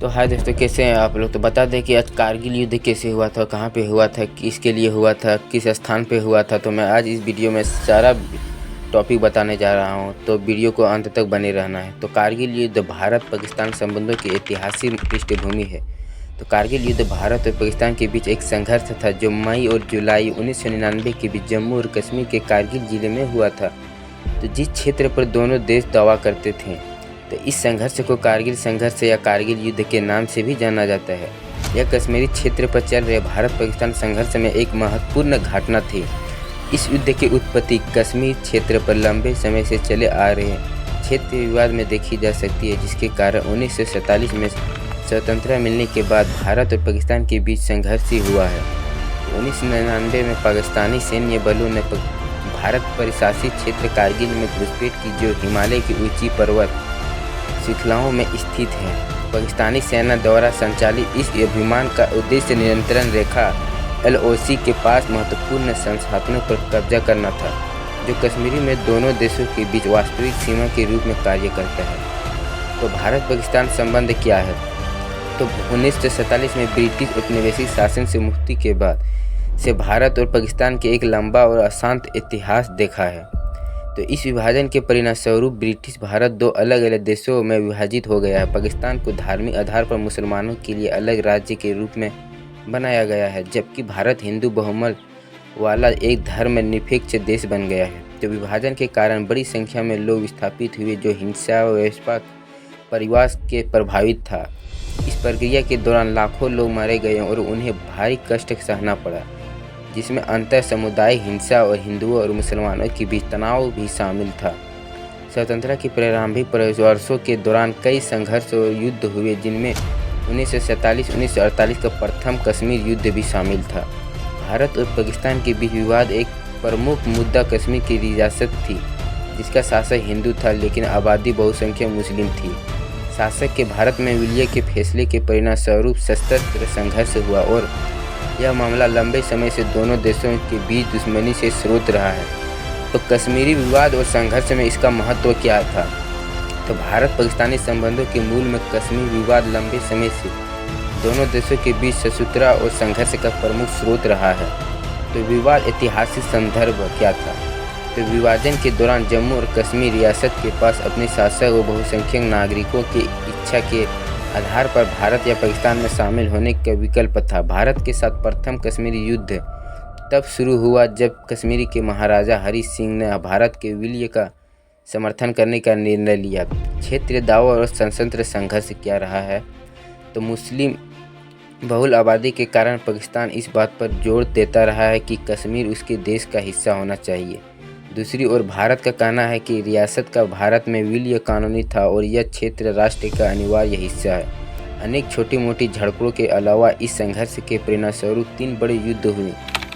तो हाय दोस्तों, कैसे हैं आप लोग। तो बता दें कि आज कारगिल युद्ध कैसे हुआ था, कहाँ पे हुआ था, किसके लिए हुआ था, किस स्थान पे हुआ था। तो मैं आज इस वीडियो में सारा टॉपिक बताने जा रहा हूँ, तो वीडियो को अंत तक बने रहना है। तो कारगिल युद्ध भारत पाकिस्तान संबंधों की ऐतिहासिक पृष्ठभूमि है। तो कारगिल युद्ध भारत और पाकिस्तान के बीच एक संघर्ष था जो मई और जुलाई 1999 के बीच जम्मू और कश्मीर के कारगिल जिले में हुआ था। तो जिस क्षेत्र पर दोनों देश दावा करते थे, तो इस संघर्ष को कारगिल संघर्ष या कारगिल युद्ध के नाम से भी जाना जाता है। यह कश्मीरी क्षेत्र पर चल रहे भारत पाकिस्तान संघर्ष में एक महत्वपूर्ण घटना थी। इस युद्ध की उत्पत्ति कश्मीर क्षेत्र पर लंबे समय से चले आ रहे क्षेत्र विवाद में देखी जा सकती है, जिसके कारण 1947 में स्वतंत्रता मिलने के बाद भारत और पाकिस्तान के बीच संघर्ष ही हुआ है। 1999 में पाकिस्तानी सैन्य बलों ने भारत प्रशासित क्षेत्र कारगिल में घुसपैठ की, जो हिमालय की ऊंची पर्वत श्रृंखलाओं में स्थित है। पाकिस्तानी सेना द्वारा संचालित इस अभियान का उद्देश्य नियंत्रण रेखा LOC के पास महत्वपूर्ण संसाधनों पर कब्जा करना था, जो कश्मीर में दोनों देशों के बीच वास्तविक सीमा के रूप में कार्य करता है। तो भारत पाकिस्तान संबंध क्या है। तो 1947 में ब्रिटिश औपनिवेशिक शासन से मुक्ति के बाद से भारत और पाकिस्तान के एक लंबा और अशांत इतिहास देखा है। तो इस विभाजन के परिणामस्वरूप ब्रिटिश भारत दो अलग अलग देशों में विभाजित हो गया है। पाकिस्तान को धार्मिक आधार पर मुसलमानों के लिए अलग राज्य के रूप में बनाया गया है, जबकि भारत हिंदू बहुमत वाला एक धर्मनिरपेक्ष देश बन गया है। तो विभाजन के कारण बड़ी संख्या में लोग विस्थापित हुए, जो हिंसा और व्यापक परिवार के प्रभावित था। इस प्रक्रिया के दौरान लाखों लोग मारे गए और उन्हें भारी कष्ट सहना पड़ा, जिसमें अंतर सामुदायिक हिंसा और हिंदुओं और मुसलमानों के बीच तनाव भी शामिल था। स्वतंत्रता के प्रारंभिक वर्षों के दौरान कई संघर्ष और युद्ध हुए, जिनमें 1947-1948 का प्रथम कश्मीर युद्ध भी शामिल था। भारत और पाकिस्तान के बीच विवाद एक प्रमुख मुद्दा कश्मीर की रियासत थी, जिसका शासक हिंदू था लेकिन आबादी बहुसंख्यक मुस्लिम थी। शासक के भारत में विलय के फैसले के परिणामस्वरूप सशस्त्र संघर्ष हुआ और यह मामला लंबे समय से दोनों देशों के बीच दुश्मनी से स्रोत रहा है। तो कश्मीरी विवाद और संघर्ष में इसका महत्व क्या था। तो भारत पाकिस्तानी संबंधों के मूल में कश्मीर विवाद लंबे समय से दोनों देशों के बीच शत्रुता और संघर्ष का प्रमुख स्रोत रहा है। तो विवाद ऐतिहासिक संदर्भ क्या था। तो विभाजन के दौरान जम्मू और कश्मीर रियासत के पास अपने शासक और बहुसंख्यक नागरिकों की इच्छा के आधार पर भारत या पाकिस्तान में शामिल होने का विकल्प था। भारत के साथ प्रथम कश्मीरी युद्ध तब शुरू हुआ जब कश्मीर के महाराजा हरि सिंह ने भारत के विलय का समर्थन करने का निर्णय लिया। क्षेत्रीय दावा और सशस्त्र संघर्ष क्या रहा है। तो मुस्लिम बहुल आबादी के कारण पाकिस्तान इस बात पर जोर देता रहा है कि कश्मीर उसके देश का हिस्सा होना चाहिए। दूसरी ओर भारत का कहना है कि रियासत का भारत में विलय कानूनी था और यह क्षेत्र राष्ट्र का अनिवार्य हिस्सा है। अनेक छोटी मोटी झड़पों के अलावा इस संघर्ष के परिणामस्वरूप 3 बड़े युद्ध हुए।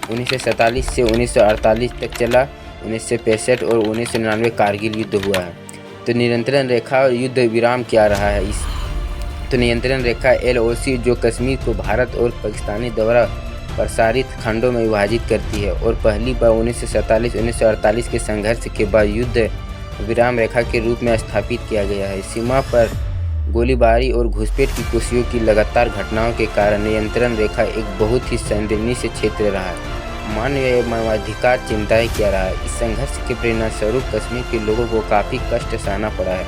1947 से 1948 तक चला, 1965 और 1999 कारगिल युद्ध हुआ है। तो नियंत्रण रेखा और युद्ध विराम क्या रहा है। तो नियंत्रण रेखा LOC जो कश्मीर को भारत और पाकिस्तानी द्वारा प्रसारित खंडों में विभाजित करती है और पहली बार 1947-1948 के संघर्ष के बाद युद्ध विराम रेखा के रूप में स्थापित किया गया है। सीमा पर गोलीबारी और घुसपैठ की कोशिशों की लगातार घटनाओं के कारण नियंत्रण रेखा एक बहुत ही संवेदनशील क्षेत्र रहा है। मानवाधिकार चिंताएं क्या रहा है। इस संघर्ष के परिणामस्वरूप कश्मीर के लोगों को काफ़ी कष्ट सहना पड़ा है,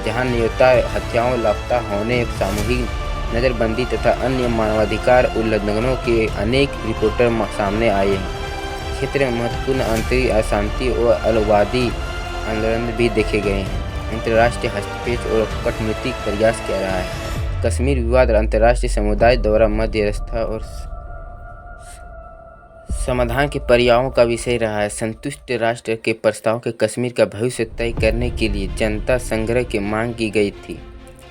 जहाँ नियोक्ता हत्याओं, लापता होने, सामूहिक नज़रबंदी तथा अन्य मानवाधिकार उल्लंघनों के अनेक रिपोर्टर सामने आए हैं। क्षेत्र में महत्वपूर्ण आंतरिक अशांति और अलगाववादी आंदोलन भी देखे गए हैं। अंतर्राष्ट्रीय हस्तक्षेप और कूटनीतिक प्रयास क्या रहा है। कश्मीर विवाद अंतर्राष्ट्रीय समुदाय द्वारा मध्यस्थता और समाधान के प्रयासों का विषय रहा है। संतुष्ट राष्ट्र के प्रस्ताव के कश्मीर का भविष्य तय करने के लिए जनता संग्रह की मांग की गई थी,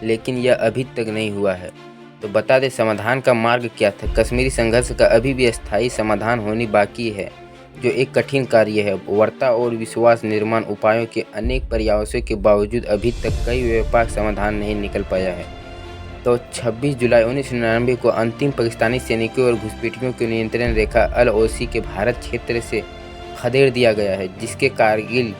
लेकिन यह अभी तक नहीं हुआ है। तो बता दें समाधान का मार्ग क्या था। कश्मीरी संघर्ष का अभी भी अस्थायी समाधान होनी बाकी है, जो एक कठिन कार्य है। वार्ता और विश्वास निर्माण उपायों के अनेक प्रयासों के बावजूद अभी तक कई व्यापक समाधान नहीं निकल पाया है। तो 26 जुलाई 1999 को अंतिम पाकिस्तानी सैनिकों और घुसपैठियों की नियंत्रण रेखा LOC के भारत क्षेत्र से खदेड़ दिया गया है, जिसके कारगिल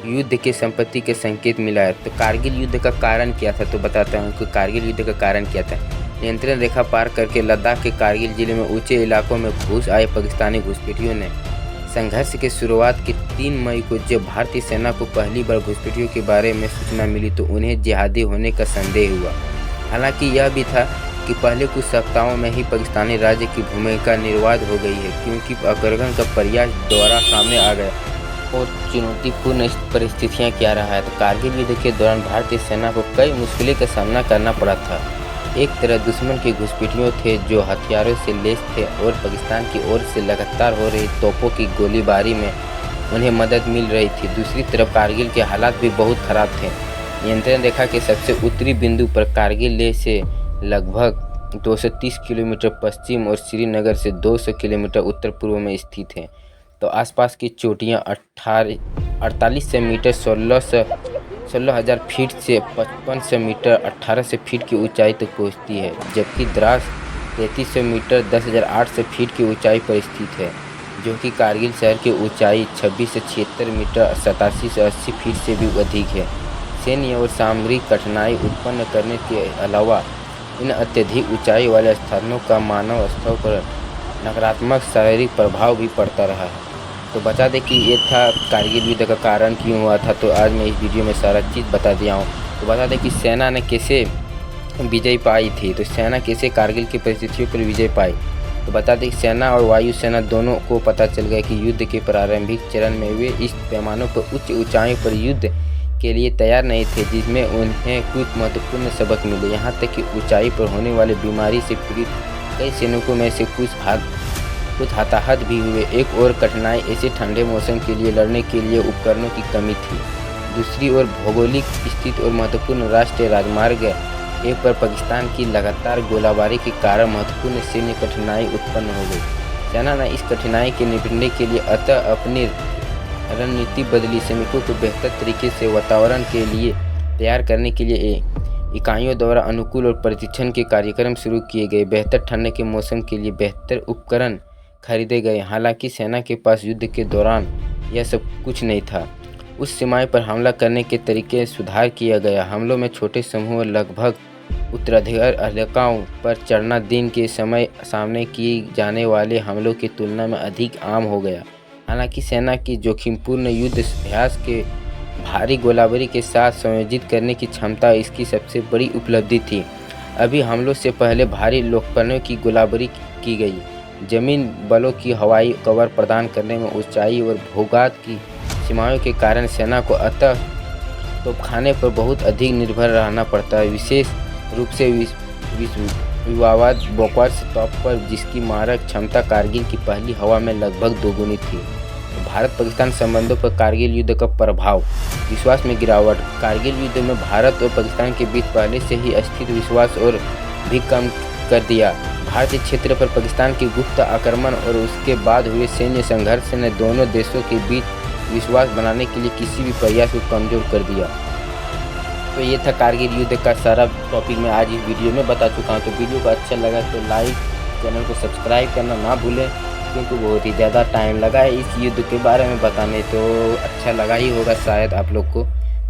युद्ध के संपत्ति के संकेत मिला है। तो कारगिल युद्ध का कारण क्या था, तो बताता हूँ कि कारगिल युद्ध का कारण क्या था। नियंत्रण रेखा पार करके लद्दाख के कारगिल जिले में ऊंचे इलाकों में घुस आए पाकिस्तानी घुसपैठियों ने संघर्ष की शुरुआत की 3 मई को जब भारतीय सेना को पहली बार घुसपैठियों के बारे में सूचना मिली तो उन्हें जिहादी होने का संदेह हुआ। हालांकि यह भी था कि पहले कुछ सप्ताहों में ही पाकिस्तानी राज्य की भूमिका निर्वाध हो गई है, क्योंकि अपहरण का प्रयास दोबारा सामने आ गया और चुनौतीपूर्ण परिस्थितियां क्या रहा है। तो कारगिल युद्ध के दौरान भारतीय सेना को कई मुश्किलों का सामना करना पड़ा था। एक तरफ दुश्मन के घुसपैठियों थे जो हथियारों से लैस थे और पाकिस्तान की ओर से लगातार हो रही तोपों की गोलीबारी में उन्हें मदद मिल रही थी। दूसरी तरफ कारगिल के हालात भी बहुत खराब थे। नियंत्रण रेखा के सबसे उत्तरी बिंदु पर कारगिल लेह से लगभग 230 किलोमीटर पश्चिम और श्रीनगर से 200 किलोमीटर उत्तर पूर्व में स्थित है। तो आसपास की चोटियाँ 4800 मीटर 16,000 फीट से 5500 मीटर 1800 फीट की ऊंचाई तक पहुंचती है, जबकि द्रास 3300 मीटर 10,800 फीट की ऊंचाई पर स्थित है, जो कि कारगिल शहर की ऊंचाई 26 से 76 मीटर 87 से 80 फीट से भी अधिक है। सैन्य और सामरिक कठिनाई उत्पन्न करने के अलावा इन अत्यधिक ऊंचाई वाले स्थानों का मानव स्थल पर नकारात्मक शारीरिक प्रभाव भी पड़ता रहा है। तो बता दें कि ये था कारगिल युद्ध का कारण क्यों हुआ था। तो आज मैं इस वीडियो में सारा चीज़ बता दिया हूँ। तो बता दें कि सेना ने कैसे विजय पाई थी। तो सेना कैसे कारगिल की परिस्थितियों पर विजय पाई। तो बता दें कि सेना और वायुसेना दोनों को पता चल गया कि युद्ध के प्रारंभिक चरण में वे इस पैमानों पर उच्च ऊंचाइयों पर युद्ध के लिए तैयार नहीं थे, जिसमें उन्हें कुछ महत्वपूर्ण सबक मिले। यहाँ तक कि ऊंचाई पर होने वाली बीमारी से पीड़ित कई सैनिकों में से कुछ हताहत भी हुए। एक और कठिनाई ऐसे ठंडे मौसम के लिए लड़ने के लिए उपकरणों की कमी थी। दूसरी ओर भौगोलिक स्थिति और महत्वपूर्ण राष्ट्रीय राजमार्ग एक पर पाकिस्तान की लगातार गोलाबारी के कारण महत्वपूर्ण सैन्य कठिनाई उत्पन्न हो गई। सेना ने इस कठिनाई के निपटने के लिए अपनी रणनीति बदली। सैनिकों को बेहतर तरीके से वातावरण के लिए तैयार करने के लिए इकाइयों द्वारा अनुकूल और प्रशिक्षण के कार्यक्रम शुरू किए गए। बेहतर ठंड के मौसम के लिए बेहतर उपकरण खरीदे गए। हालांकि सेना के पास युद्ध के दौरान यह सब कुछ नहीं था। उस सीमाएं पर हमला करने के तरीके सुधार किया गया। हमलों में छोटे समूह लगभग उत्तराधिकार इलाकों पर चढ़ना दिन के समय सामने किए जाने वाले हमलों की तुलना में अधिक आम हो गया। हालांकि सेना की जोखिमपूर्ण युद्ध अभ्यास के भारी गोलाबारी के साथ संयोजित करने की क्षमता इसकी सबसे बड़ी उपलब्धि थी। अभी हमलों से पहले भारी उपकरणों की गोलाबारी की गई। जमीन बलों की हवाई कवर प्रदान करने में ऊंचाई और भूभाग की सीमाओं के कारण सेना को तोपखाने पर बहुत अधिक निर्भर रहना पड़ता है, विशेष रूप से विवाद बोकर्स तोप पर, जिसकी मारक क्षमता कारगिल की पहली हवा में लगभग दोगुनी थी। भारत पाकिस्तान संबंधों पर कारगिल युद्ध का प्रभाव। विश्वास में गिरावट। कारगिल युद्ध में भारत और पाकिस्तान के बीच पहले से ही स्थित विश्वास और भी कम कर दिया। भारतीय क्षेत्र पर पाकिस्तान की गुप्त आक्रमण और उसके बाद हुए सैन्य संघर्ष ने दोनों देशों के बीच विश्वास बनाने के लिए किसी भी प्रयास को कमजोर कर दिया। तो ये था कारगिल युद्ध का सारा टॉपिक मैं आज इस वीडियो में बता चुका हूँ। तो वीडियो को अच्छा लगा तो लाइक, चैनल को सब्सक्राइब करना ना भूलें, क्योंकि बहुत ही ज़्यादा टाइम लगा है इस युद्ध के बारे में बताने। तो अच्छा लगा ही होगा शायद आप लोग को।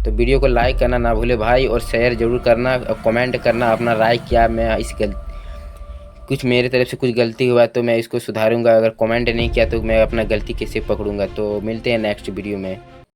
तो वीडियो को लाइक करना ना भूले भाई, और शेयर ज़रूर करना और कमेंट करना अपना राय क्या मैं कुछ मेरे तरफ से कुछ गलती हुआ तो मैं इसको सुधारूंगा। अगर कमेंट नहीं किया तो मैं अपना गलती कैसे पकड़ूंगा। तो मिलते हैं नेक्स्ट वीडियो में।